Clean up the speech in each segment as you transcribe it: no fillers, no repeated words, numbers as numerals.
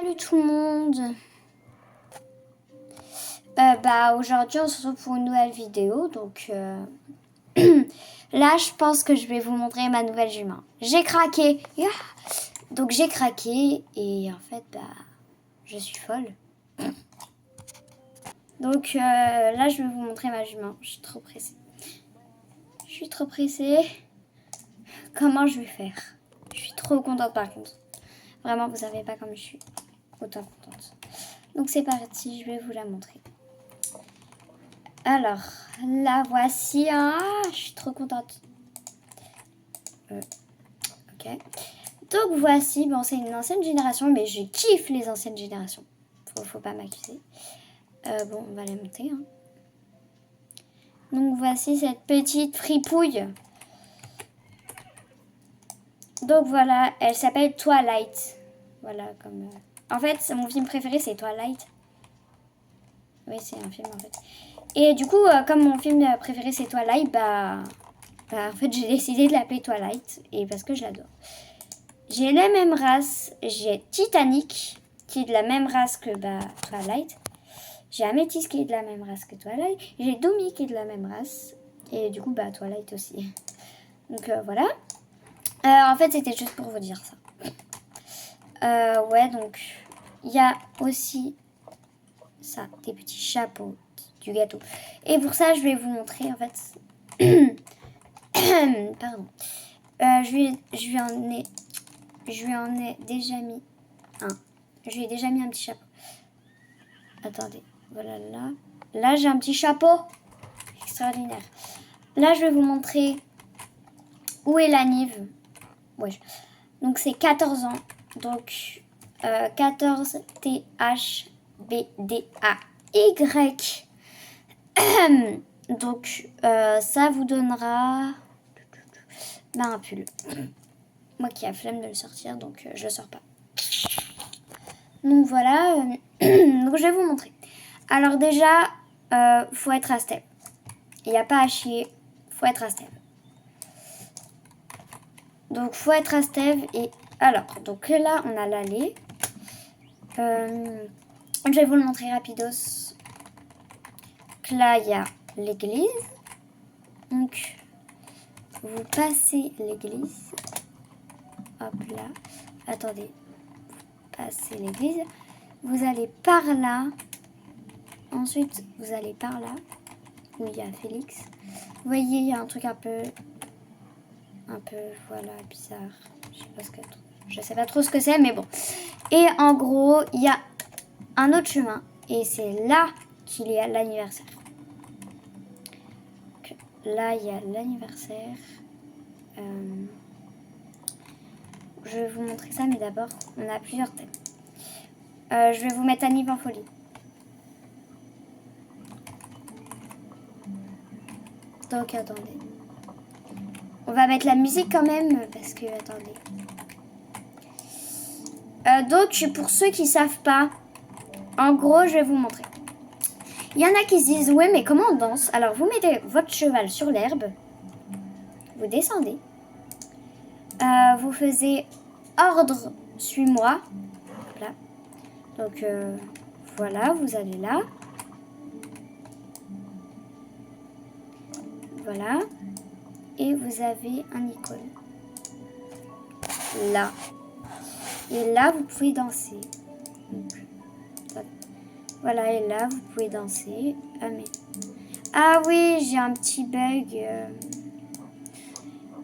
Salut tout le monde. Aujourd'hui on se retrouve pour une nouvelle vidéo. Donc là je pense que je vais vous montrer ma nouvelle jument. J'ai craqué. Yeah. Donc j'ai craqué et en fait je suis folle. Donc là je vais vous montrer ma jument. Je suis trop pressée. Comment je vais faire? Je suis trop contente par contre. Vraiment vous savez pas comme je suis autant contente. Donc c'est parti, je vais vous la montrer. Alors, la voici. Ah, je suis trop contente. Ok. Donc voici, bon c'est une ancienne génération, mais je kiffe les anciennes générations. Faut pas m'accuser. Bon, on va la monter. Hein. Donc voici cette petite fripouille. Donc voilà, elle s'appelle Twilight. Voilà, comme... En fait, mon film préféré, c'est Twilight. Oui, c'est un film, en fait. Et du coup, comme mon film préféré, c'est Twilight, en fait, j'ai décidé de l'appeler Twilight. Et parce que je l'adore. J'ai la même race. J'ai Titanic, qui est de la même race que Twilight. J'ai Améthyste, qui est de la même race que Twilight. J'ai Domi, qui est de la même race. Et du coup, Twilight aussi. Donc, voilà. En fait, c'était juste pour vous dire ça. Ouais, donc, il y a aussi ça, des petits chapeaux, du gâteau. Et pour ça, je vais vous montrer, en fait... Pardon. Je lui en ai déjà mis un. Je lui ai déjà mis un petit chapeau. Attendez, voilà là. Là, j'ai un petit chapeau. Extraordinaire. Là, je vais vous montrer où est la Nive. Ouais. Donc, c'est 14 ans. Donc, 14 THBDAY. Donc, ça vous donnera un pull. Moi qui a flemme de le sortir, donc je le sors pas. Donc voilà, donc je vais vous montrer. Alors déjà, faut être à step. Il n'y a pas à chier, faut être à step. Donc faut être à step et alors, donc là on a l'allée. Je vais vous le montrer rapidos. Donc là il y a l'église. Donc vous passez l'église. Hop là. Attendez. Passez l'église. Vous allez par là. Ensuite, vous allez par là. Où il y a Félix. Vous voyez, il y a un truc un peu, voilà, bizarre. Je sais pas trop ce que c'est, mais bon. Et en gros, il y a un autre chemin. Et c'est là qu'il y a l'anniversaire. Là, il y a l'anniversaire. Je vais vous montrer ça, mais d'abord, on a plusieurs thèmes. Je vais vous mettre Anniv en folie. Donc, attendez. On va mettre la musique quand même, parce que, attendez. Donc, pour ceux qui savent pas, en gros, je vais vous montrer. Il y en a qui se disent, ouais, mais comment on danse? Alors, vous mettez votre cheval sur l'herbe. Vous descendez. Vous faisiez ordre, suis-moi. Là. Donc, voilà, vous allez là. Voilà. Et vous avez un icône. Là. Et là, vous pouvez danser. Donc, voilà, et là, vous pouvez danser. Ah oui, j'ai un petit bug.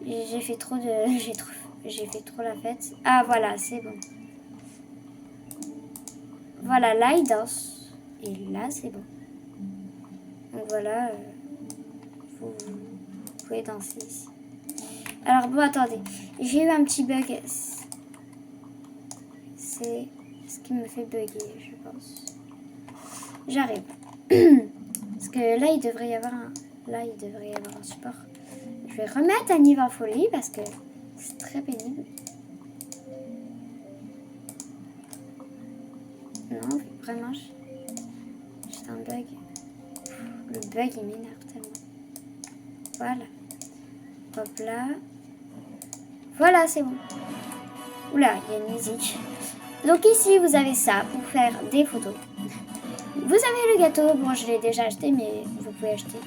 J'ai fait trop la fête. Ah, voilà, c'est bon. Voilà, là, il danse. Et là, c'est bon. Donc, voilà. Vous pouvez danser ici. Alors, bon, attendez. J'ai eu un petit bug. C'est ce qui me fait bugger, je pense. J'arrive. Parce que là, il devrait y avoir un support. Je vais remettre Anniv en folie parce que c'est très pénible. Non, vraiment, j'ai un bug. Le bug, il m'énerve tellement. Voilà. Hop là. Voilà, c'est bon. Oula, il y a une musique. Donc ici, vous avez ça pour faire des photos. Vous avez le gâteau. Bon, je l'ai déjà acheté, mais vous pouvez acheter.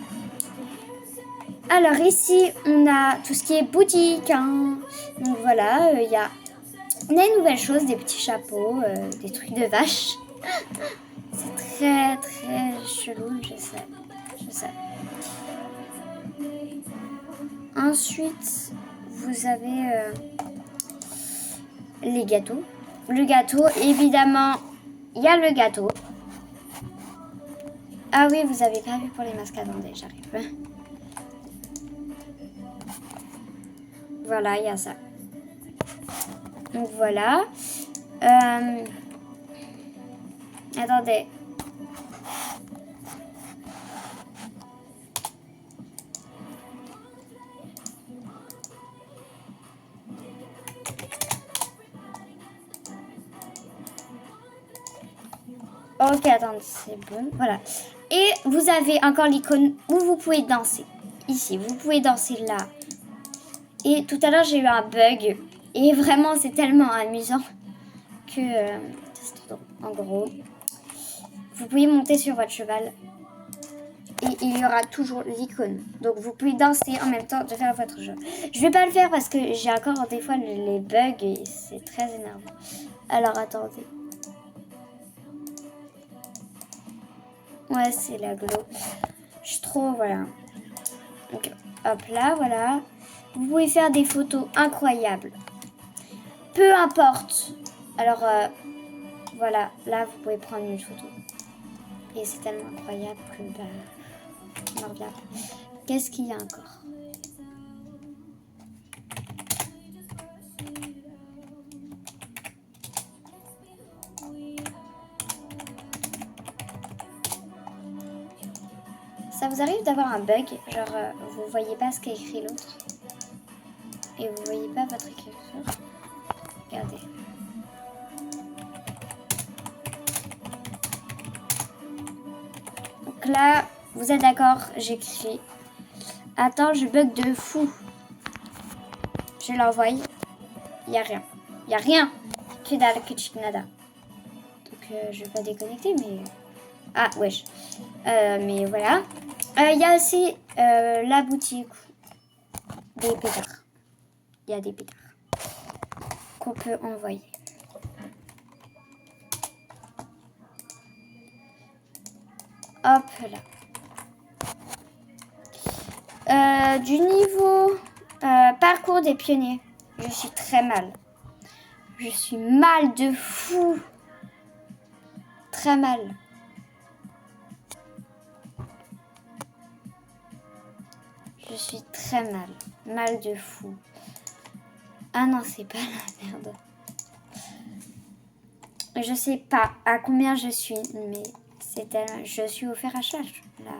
Alors ici, on a tout ce qui est boutique. Hein. Donc voilà, on a une nouvelle chose, des petits chapeaux, des trucs de vache. C'est très très chelou, je sais. Ensuite, vous avez les gâteaux. Le gâteau, évidemment, il y a le gâteau. Ah oui, vous avez pas vu pour les masques. Attendez, j'arrive. Voilà, il y a ça. Donc voilà. Attendez. Ok, attendez, c'est bon. Voilà. Et vous avez encore l'icône où vous pouvez danser. Ici, vous pouvez danser là. Et tout à l'heure, j'ai eu un bug. Et vraiment, c'est tellement amusant que... en gros, vous pouvez monter sur votre cheval. Et il y aura toujours l'icône. Donc, vous pouvez danser en même temps de faire votre jeu. Je vais pas le faire parce que j'ai encore des fois les bugs et c'est très énervant. Alors, attendez. Ouais, c'est la glow. Je suis trop, voilà. Donc, hop là, voilà. Vous pouvez faire des photos incroyables. Peu importe. Alors, voilà. Là, vous pouvez prendre une photo. Et c'est tellement incroyable que, on en revient. Qu'est-ce qu'il y a encore? Ça vous arrive d'avoir un bug, genre vous voyez pas ce qu'a écrit l'autre et vous voyez pas votre écriture? Regardez. Donc là, vous êtes d'accord, j'écris. Attends, je bug de fou. Je l'envoie. Il y a rien. Il y a rien. Que dalle, que chic nada. Donc je vais pas déconnecter, mais... Ah, wesh. Mais voilà. Il y a aussi la boutique des pétards. Il y a des pétards qu'on peut envoyer. Hop là. Du niveau parcours des pionniers, je suis très mal. Je suis mal de fou. Très mal. Je suis très mal. Mal de fou. Ah non, c'est pas la merde. Je sais pas à combien je suis, mais je suis au fer à charge, là.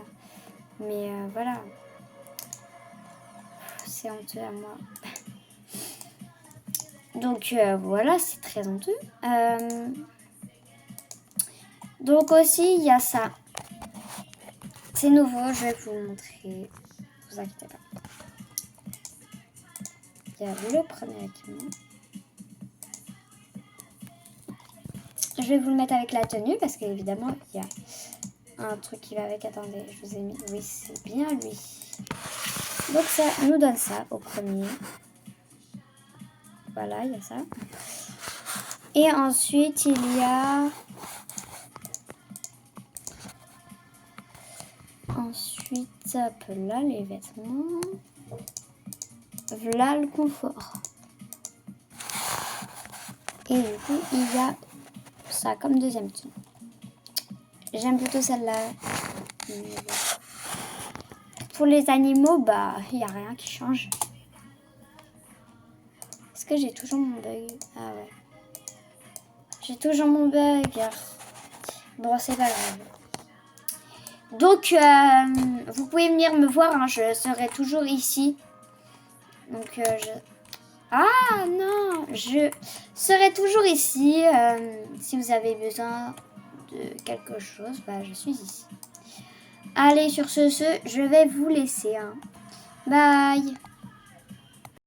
Mais voilà. C'est honteux à moi. Donc voilà, c'est très honteux. Donc aussi, il y a ça. C'est nouveau, je vais vous montrer. Ne vous inquiétez pas. Il y a le premier équipement. Je vais vous le mettre avec la tenue parce qu'évidemment, il y a un truc qui va avec. Attendez, je vous ai mis. Oui, c'est bien lui. Donc ça nous donne ça au premier. Voilà, il y a ça. Et ensuite, il y a... Ensuite, hop là, les vêtements. Voilà le confort. Et du coup, il y a ça comme deuxième tenue. J'aime plutôt celle-là. Pour les animaux, bah, il n'y a rien qui change. Est-ce que j'ai toujours mon bug? Ah ouais. J'ai toujours mon bug. Bon, c'est pas grave. Donc, vous pouvez venir me voir. Hein, je serai toujours ici. Donc, Ah non, je serai toujours ici. Si vous avez besoin de quelque chose, bah, je suis ici. Allez, sur ce, je vais vous laisser. Hein. Bye.